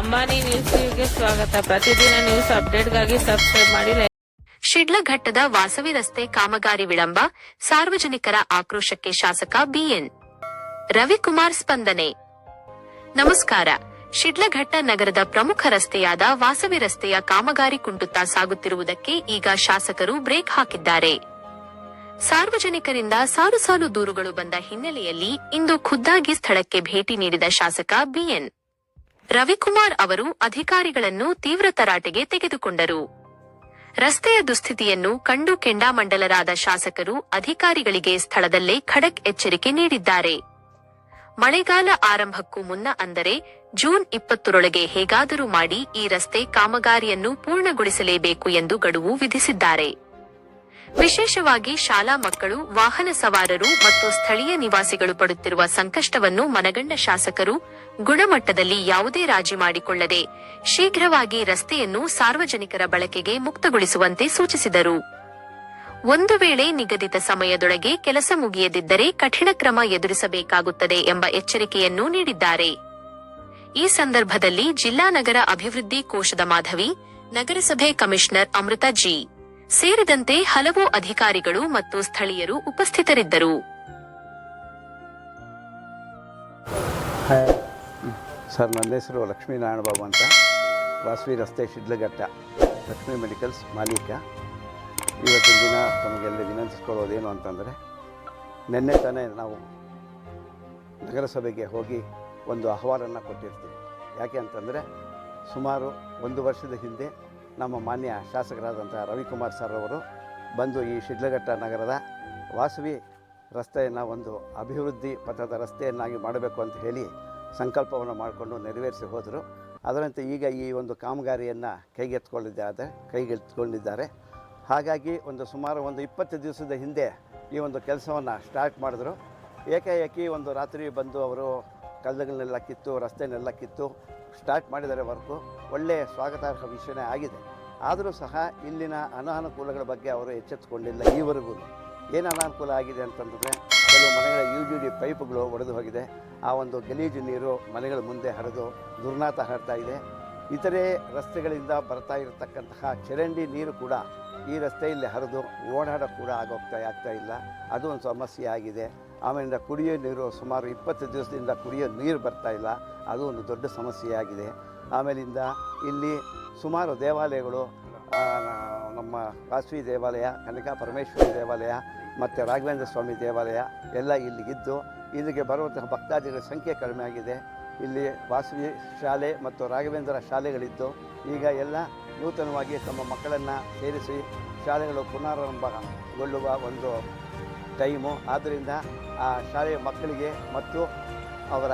ಅಂಬಾನಿ ನ್ಯೂಸ್ಗೆ ಸ್ವಾಗತ. ಪ್ರತಿದಿನ ನ್ಯೂಸ್ ಅಪ್ಡೇಟ್ಗಾಗಿ ಸಬ್ಸ್ಕ್ರೈಬ್ ಮಾಡಿ. ಶಿಡ್ಲಘಟ್ಟದ ವಾಸವಿ ರಸ್ತೆ ಕಾಮಗಾರಿ ವಿಳಂಬ, ಸಾರ್ವಜನಿಕರ ಆಕ್ರೋಶಕ್ಕೆ ಶಾಸಕ ಬಿಎನ್ ರವಿಕುಮಾರ್ ಸ್ಪಂದನೆ. ನಮಸ್ಕಾರ. ಶಿಡ್ಲಘಟ್ಟ ನಗರದ ಪ್ರಮುಖ ರಸ್ತೆಯಾದ ವಾಸವಿ ರಸ್ತೆಯ ಕಾಮಗಾರಿ ಕುಂಟುತ್ತಾ ಸಾಗುತ್ತಿರುವುದಕ್ಕೆ ಈಗ ಶಾಸಕರು ಬ್ರೇಕ್ ಹಾಕಿದ್ದಾರೆ. ಸಾರ್ವಜನಿಕರಿಂದ ಸಾಲು ಸಾಲು ದೂರುಗಳು ಬಂದ ಹಿನ್ನೆಲೆಯಲ್ಲಿ ಇಂದು ಖುದ್ದಾಗಿ ಸ್ಥಳಕ್ಕೆ ಭೇಟಿ ನೀಡಿದ ಶಾಸಕ ಬಿಎನ್ ರವಿಕುಮಾರ್ ಅವರು ಅಧಿಕಾರಿಗಳನ್ನು ತೀವ್ರ ತರಾಟೆಗೆ ತೆಗೆದುಕೊಂಡರು. ರಸ್ತೆಯ ದುಸ್ಥಿತಿಯನ್ನು ಕಂಡು ಕೆಂಡಾಮಂಡಲರಾದ ಶಾಸಕರು ಅಧಿಕಾರಿಗಳಿಗೆ ಸ್ಥಳದಲ್ಲೇ ಖಡಕ್ ಎಚ್ಚರಿಕೆ ನೀಡಿದ್ದಾರೆ. ಮಳೆಗಾಲ ಆರಂಭಕ್ಕೂ ಮುನ್ನ ಅಂದರೆ ಜೂನ್ 20ರೊಳಗೆ ಹೇಗಾದರೂ ಮಾಡಿ ಈ ರಸ್ತೆ ಕಾಮಗಾರಿಯನ್ನು ಪೂರ್ಣಗೊಳಿಸಲೇಬೇಕು ಎಂದು ಗಡುವು ವಿಧಿಸಿದ್ದಾರೆ. ವಿಶೇಷವಾಗಿ ಶಾಲಾ ಮಕ್ಕಳು, ವಾಹನ ಸವಾರರು ಮತ್ತು ಸ್ಥಳೀಯ ನಿವಾಸಿಗಳು ಪಡುತ್ತಿರುವ ಸಂಕಷ್ಟವನ್ನು ಮನಗಂಡ ಶಾಸಕರು ಗುಣಮಟ್ಟದಲ್ಲಿ ಯಾವುದೇ ರಾಜಿ ಮಾಡಿಕೊಳ್ಳದೆ ಶೀಘ್ರವಾಗಿ ರಸ್ತೆಯನ್ನು ಸಾರ್ವಜನಿಕರ ಬಳಕೆಗೆ ಮುಕ್ತಗೊಳಿಸುವಂತೆ ಸೂಚಿಸಿದರು. ಒಂದು ವೇಳೆ ನಿಗದಿತ ಸಮಯದೊಳಗೆ ಕೆಲಸ ಮುಗಿಯದಿದ್ದರೆ ಕಠಿಣ ಕ್ರಮ ಎದುರಿಸಬೇಕಾಗುತ್ತದೆ ಎಂಬ ಎಚ್ಚರಿಕೆಯನ್ನೂ ನೀಡಿದ್ದಾರೆ. ಈ ಸಂದರ್ಭದಲ್ಲಿ ಜಿಲ್ಲಾ ನಗರ ಅಭಿವೃದ್ಧಿ ಕೋಶದ ಮಾಧವಿ, ನಗರಸಭೆ ಕಮಿಷನರ್ ಅಮೃತ ಜಿ ಸೇರಿದಂತೆ ಹಲವು ಅಧಿಕಾರಿಗಳು ಮತ್ತು ಸ್ಥಳೀಯರು ಉಪಸ್ಥಿತರಿದ್ದರು. ಸರ್, ನನ್ನ ಹೆಸರು ಲಕ್ಷ್ಮೀನಾರಾಯಣ ಬಾಬು ಅಂತ, ವಾಸವಿ ರಸ್ತೆ ಶಿಡ್ಲಘಟ್ಟ ಲಕ್ಷ್ಮೀ ಮೆಡಿಕಲ್ಸ್ ಮಾಲೀಕ. ಇವತ್ತಿನ ದಿನ ತಮಗೆಲ್ಲ ವಿನಂತಿಸ್ಕೊಳ್ಳೋದೇನು ಅಂತಂದರೆ, ನಿನ್ನೆ ತಾನೇ ನಾವು ನಗರಸಭೆಗೆ ಹೋಗಿ ಒಂದು ಅಹವಾಲನ್ನು ಕೊಟ್ಟಿರ್ತೀವಿ. ಯಾಕೆ ಅಂತಂದರೆ, ಸುಮಾರು 1 ವರ್ಷದ ಹಿಂದೆ ನಮ್ಮ ಮಾನ್ಯ ಶಾಸಕರಾದಂಥ ರವಿಕುಮಾರ್ ಸರ್ ಅವರು ಬಂದು ಈ ಶಿಡ್ಲಘಟ್ಟ ನಗರದ ವಾಸವಿ ರಸ್ತೆಯನ್ನು ಒಂದು ಅಭಿವೃದ್ಧಿ ಪಥದ ರಸ್ತೆಯನ್ನಾಗಿ ಮಾಡಬೇಕು ಅಂತ ಹೇಳಿ ಸಂಕಲ್ಪವನ್ನು ಮಾಡಿಕೊಂಡು ನೆರವೇರಿಸಿ ಹೋದರು. ಅದರಂತೆ ಈಗ ಈ ಒಂದು ಕಾಮಗಾರಿಯನ್ನು ಕೈಗೆತ್ತಿಕೊಂಡಿದ್ದಾರೆ. ಹಾಗಾಗಿ ಸುಮಾರು 20 ದಿವಸದ ಹಿಂದೆ ಈ ಒಂದು ಕೆಲಸವನ್ನು ಸ್ಟಾರ್ಟ್ ಮಾಡಿದ್ರು. ಏಕಾಏಕಿ ಒಂದು ರಾತ್ರಿ ಬಂದು ಅವರು ಕಲ್ಲುಗಳನ್ನೆಲ್ಲ ಕಿತ್ತು, ರಸ್ತೆನೆಲ್ಲ ಕಿತ್ತು ಸ್ಟಾರ್ಟ್ ಮಾಡಿದ್ದಾರೆ. ವರ್ಕು ಒಳ್ಳೆಯ ಸ್ವಾಗತಾರ್ಹ ವಿಷಯನೇ ಆಗಿದೆ. ಆದರೂ ಸಹ ಇಲ್ಲಿನ ಅನಾನುಕೂಲಗಳ ಬಗ್ಗೆ ಅವರು ಎಚ್ಚೆತ್ತುಕೊಂಡಿಲ್ಲ. ಈವರೆಗೂ ಏನು ಅನಾನುಕೂಲ ಆಗಿದೆ ಅಂತಂದರೆ, ಕೆಲವು ಮನೆಗಳ UGD ಪೈಪ್ಗಳು ಒಡೆದು ಹೋಗಿದೆ. ಆ ಒಂದು ಗಲೀಜು ನೀರು ಮನೆಗಳ ಮುಂದೆ ಹರಿದು ದುರ್ನಾತ ಹರಡ್ತಾ ಇದೆ. ಇತರೆ ರಸ್ತೆಗಳಿಂದ ಬರ್ತಾ ಇರತಕ್ಕಂತಹ ಚರಂಡಿ ನೀರು ಕೂಡ ಈ ರಸ್ತೆಯಲ್ಲಿ ಹರಿದು ಓಡಾಡ ಕೂಡ ಆಗ್ತಾ ಇಲ್ಲ. ಅದು ಒಂದು ಸಮಸ್ಯೆ ಆಗಿದೆ. ಆಮೇಲಿಂದ ಕುಡಿಯೋ ನೀರು ಸುಮಾರು 20 ದಿವಸದಿಂದ ಕುಡಿಯೋ ನೀರು ಬರ್ತಾ ಇಲ್ಲ. ಅದು ಒಂದು ದೊಡ್ಡ ಸಮಸ್ಯೆಯಾಗಿದೆ. ಆಮೇಲಿಂದ ಇಲ್ಲಿ ಸುಮಾರು ದೇವಾಲಯಗಳು, ನಮ್ಮ ವಾಸವಿ ದೇವಾಲಯ, ಕನಕ ಪರಮೇಶ್ವರಿ ದೇವಾಲಯ ಮತ್ತು ರಾಘವೇಂದ್ರ ಸ್ವಾಮಿ ದೇವಾಲಯ ಎಲ್ಲ ಇಲ್ಲಿ ಇದ್ದು ಇಲ್ಲಿಗೆ ಬರುವಂತಹ ಭಕ್ತಾದಿಗಳ ಸಂಖ್ಯೆ ಕಡಿಮೆ ಆಗಿದೆ. ಇಲ್ಲಿ ವಾಸವಿ ಶಾಲೆ ಮತ್ತು ರಾಘವೇಂದ್ರ ಶಾಲೆಗಳಿದ್ದು ಈಗ ಎಲ್ಲ ನೂತನವಾಗಿ ತಮ್ಮ ಮಕ್ಕಳನ್ನು ಸೇರಿಸಿ ಶಾಲೆಗಳು ಪುನರಾರಂಭಗೊಳ್ಳುವ ಒಂದು ಟೈಮು. ಆದ್ದರಿಂದ ಆ ಶಾಲೆಯ ಮಕ್ಕಳಿಗೆ ಮತ್ತು ಅವರ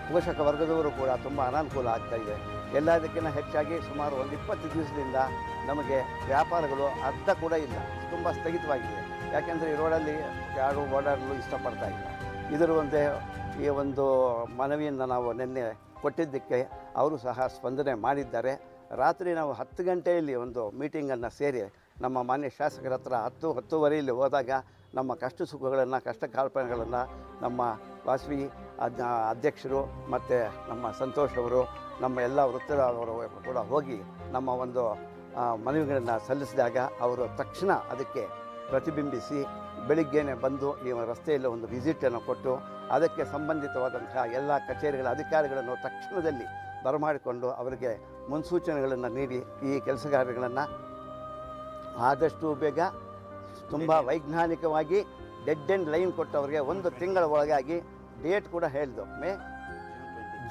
ಪೋಷಕ ವರ್ಗದವರು ಕೂಡ ತುಂಬ ಅನಾನುಕೂಲ ಆಗ್ತಾಯಿದೆ. ಎಲ್ಲದಕ್ಕಿಂತ ಹೆಚ್ಚಾಗಿ ಸುಮಾರು 20 ದಿವಸದಿಂದ ನಮಗೆ ವ್ಯಾಪಾರಗಳು ಅರ್ಧ ಕೂಡ ಇಲ್ಲ, ತುಂಬ ಸ್ಥಗಿತವಾಗಿದೆ. ಯಾಕೆಂದರೆ ಈ ರೋಡಲ್ಲಿ ಯಾರು ಓಡಾಡಲು ಇಷ್ಟಪಡ್ತಾ ಇಲ್ಲ. ಇದರ ಈ ಒಂದು ಮನವಿಯನ್ನು ನಾವು ನಿನ್ನೆ ಕೊಟ್ಟಿದ್ದಕ್ಕೆ ಅವರು ಸಹ ಸ್ಪಂದನೆ ಮಾಡಿದ್ದಾರೆ. ರಾತ್ರಿ ನಾವು 10 ಗಂಟೆಯಲ್ಲಿ ಒಂದು ಮೀಟಿಂಗನ್ನು ಸೇರಿ ನಮ್ಮ ಮಾನ್ಯ ಶಾಸಕರ ಹತ್ರ 10-10:30 ಹೋದಾಗ ನಮ್ಮ ಕಷ್ಟ ಸುಖಗಳನ್ನು, ಕಷ್ಟ ಕಾಲ್ಪನೆಗಳನ್ನು ನಮ್ಮ ವಾಸವಿ ಅಧ್ಯಕ್ಷರು ಮತ್ತು ನಮ್ಮ ಸಂತೋಷ್ ಅವರು, ನಮ್ಮ ಎಲ್ಲ ವೃತ್ತದವರು ಕೂಡ ಹೋಗಿ ನಮ್ಮ ಒಂದು ಮನವಿಗಳನ್ನು ಸಲ್ಲಿಸಿದಾಗ ಅವರು ತಕ್ಷಣ ಅದಕ್ಕೆ ಪ್ರತಿಬಿಂಬಿಸಿ ಬೆಳಿಗ್ಗೆನೇ ಬಂದು ಈ ರಸ್ತೆಯಲ್ಲಿ ಒಂದು ವಿಸಿಟನ್ನು ಕೊಟ್ಟು ಅದಕ್ಕೆ ಸಂಬಂಧಿತವಾದಂತಹ ಎಲ್ಲ ಕಚೇರಿಗಳ ಅಧಿಕಾರಿಗಳನ್ನು ತಕ್ಷಣದಲ್ಲಿ ಬರಮಾಡಿಕೊಂಡು ಅವರಿಗೆ ಮುನ್ಸೂಚನೆಗಳನ್ನು ನೀಡಿ ಈ ಕೆಲಸ ಕಾರ್ಯಗಳನ್ನು ಆದಷ್ಟು ಬೇಗ ತುಂಬ ವೈಜ್ಞಾನಿಕವಾಗಿ ಡೆಡ್ ಎಂಡ್ ಲೈನ್ ಕೊಟ್ಟು ಅವರಿಗೆ 1 ತಿಂಗಳ ಒಳಗಾಗಿ ಡೇಟ್ ಕೂಡ ಹೇಳಿದ್ದು,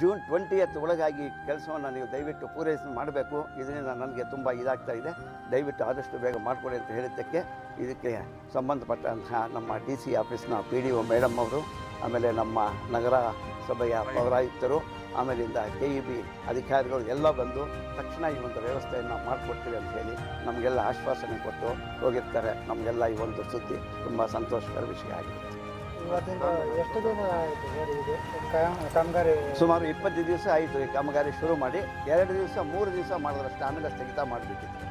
ಜೂನ್ 20th ಒಳಗಾಗಿ ಕೆಲಸವನ್ನು ನೀವು ದಯವಿಟ್ಟು ಪೂರೈಸಿ ಮಾಡಬೇಕು. ಇದರಿಂದ ನನಗೆ ತುಂಬ ಇದಾಗ್ತಾ ಇದೆ, ದಯವಿಟ್ಟು ಆದಷ್ಟು ಬೇಗ ಮಾಡಿಕೊಡಿ ಅಂತ ಹೇಳಿದ್ದಕ್ಕೆ ಇದಕ್ಕೆ ಸಂಬಂಧಪಟ್ಟಂತಹ ನಮ್ಮ DC ಆಫೀಸ್ನ PDO ಮೇಡಮ್ ಅವರು, ಆಮೇಲೆ ನಮ್ಮ ನಗರ ಸಭೆಯ ಪೌರಾಯುಕ್ತರು, ಆಮೇಲಿಂದ KEB ಅಧಿಕಾರಿಗಳು ಎಲ್ಲ ಬಂದು ತಕ್ಷಣ ಈ ಒಂದು ವ್ಯವಸ್ಥೆಯನ್ನು ಮಾಡಿಕೊಡ್ತೀವಿ ಅಂತ ಹೇಳಿ ನಮಗೆಲ್ಲ ಆಶ್ವಾಸನೆ ಕೊಟ್ಟು ಹೋಗಿರ್ತಾರೆ. ನಮಗೆಲ್ಲ ಈ ಒಂದು ಸುದ್ದಿ ತುಂಬ ಸಂತೋಷಕರ ವಿಷಯ ಆಗಿದೆ. ಎಷ್ಟು ದಿನ ಆಯಿತು ಕಾಮಗಾರಿ? ಸುಮಾರು 20 ದಿವಸ ಆಯಿತು ಈ ಕಾಮಗಾರಿ ಶುರು ಮಾಡಿ. 2 ದಿವಸ 3 ದಿವಸ ಮಾಡಿದ್ರಷ್ಟೇ, ಆಮೇಲೆ ಸ್ಥಗಿತ ಮಾಡಿಬಿಟ್ಟಿದ್ರು.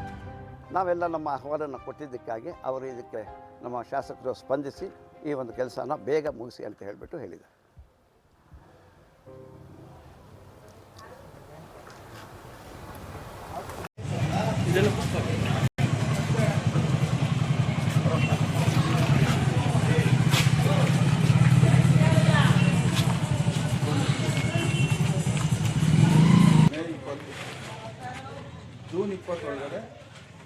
ನಾವೆಲ್ಲ ನಮ್ಮ ಅಹವಾಲನ್ನು ಕೊಟ್ಟಿದ್ದಕ್ಕಾಗಿ ಅವರು ಇದಕ್ಕೆ ನಮ್ಮ ಶಾಸಕರು ಸ್ಪಂದಿಸಿ ಈ ಒಂದು ಕೆಲಸನ ಬೇಗ ಮುಗಿಸಿ ಅಂತ ಹೇಳಿಬಿಟ್ಟು ಹೇಳಿದ್ದಾರೆ.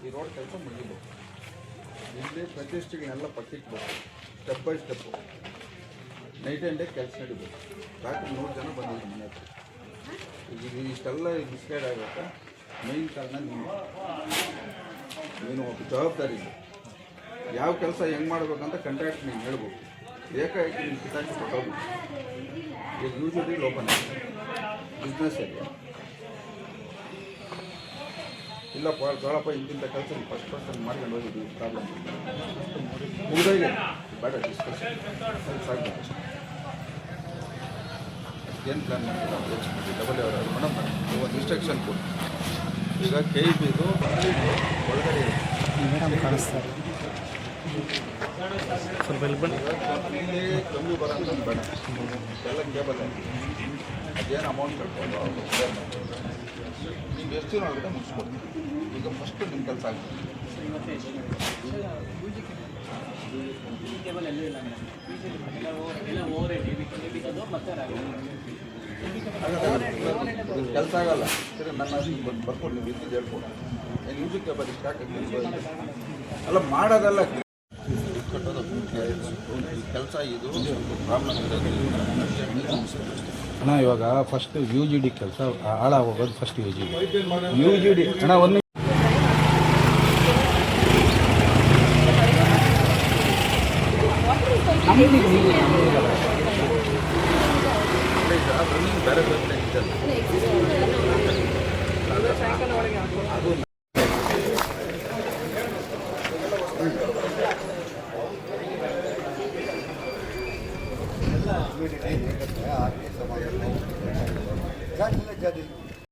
ಈ ರೋಡ್ ಕೆಲಸ ಮುಗಿಬೇಕು. ಇಲ್ಲಿ ಪ್ರತಿಷ್ಠೆಗಳನ್ನೆಲ್ಲ ಪಟ್ಟಿಕ್ಬೇಕು, step by step. Night and day ಕೆಲಸ ನಡಿಬೇಕು. ರಾತ್ರಿ 100 ಜನ ಬಂದಿದ್ರು ಮನೆ ಹತ್ರ. ಈಗ ಇಷ್ಟೆಲ್ಲ ಮಿಸ್ಗೈಡ್ ಆಗುತ್ತೆ. ಮೇಯ್ನ್ ಕಾರಣ ನೀನು ಒಬ್ಬ ಜವಾಬ್ದಾರಿ ಇದೆ. ಯಾವ ಕೆಲಸ ಹೆಂಗೆ ಮಾಡ್ಬೇಕಂತ ಕಾಂಟ್ರಾಕ್ಟ್ ನೀನು ಹೇಳ್ಬೇಕು. ಏಕಾಏಕಿ ನೀನು ಕಿತಾಕಿ ಕೊಟ್ಟೋಗ್ಬೇಕು. ಈಗ ಯೂಶಲಿ ಓಪನ್ ಆಗಿದೆ ಬಿಸ್ನೆಸ್ ಏರಿಯಾ. ಇಲ್ಲಪ್ಪ ಜೋಳಪ್ಪ ಇಂತಿಂಥ ಕೆಲಸ ಫಸ್ಟ್ ಮಾಡ್ಕೊಂಡು ಹೋಗಿದ್ದೀವಿ, ಪ್ರಾಬ್ಲಮ್ ಮುಗಿದೋಗಿದೆ, ಬೇಡ ಡಿಸ್ಕಷನ್ ಸಾಕು. ಏನು ಪ್ಲ್ಯಾನ್ ಮಾಡ್ತೀವಿ ಡಬಲ್ ಅವರು ಮೇಡಮ್ ಒಂದು ಇನ್ಸ್ಟ್ರಕ್ಷನ್ ಕೊಡಿ. ಈಗ KEBದು ಒಳಗಡೆ ಮೇಡಮ್ ಕಾಣಿಸ್ತಾರೆ ಸ್ವಲ್ಪ ಇಲ್ಲಿ ಬನ್ನಿ. ಇಲ್ಲಿ ಕಮ್ಮಿ ಬರೋಂಥ ಬೇಡ, ಎಲ್ಲ ಕೇಬಲ್ ಅದೇನು ಅಮೌಂಟ್ ಕಟ್ಕೊಂಡು ನೀವು ಎಷ್ಟು ದಿನ ಒಳಗಡೆ ಮುಗಿಸ್ಕೊಡ್ತೀವಿ. ಈಗ ಫಸ್ಟ್ ನಿಮ್ಮ ಕೆಲಸ ಆಗ್ತದೆ. ಕೆಲಸ ಆಗಲ್ಲ ಸರಿ, ನನ್ನ ಬರ್ಕೊಡು, ನೀವು ಇದ್ದು ಹೇಳ್ಕೊಡು. ಏನು ಮ್ಯೂಸಿಕ್ ಕೇಬಲ್ ಇಷ್ಟ ಅಲ್ಲ ಮಾಡೋದಲ್ಲ ಕಟ್ಟೋದು ಕೆಲಸ. ಇದು ಪ್ರಾಬ್ಲಮ್ ಇರೋದು ಅಣ್ಣ. ಇವಾಗ ಫಸ್ಟ್ UGD ಕೆಲಸ ಹಾಳಾಗೋಗೋದು ಫಸ್ಟ್ UGD ಅಣ್ಣ. ಒಂದು ಬೇರೆ ಬೇರೆ ಅದು ಜಾಸ್ತಿ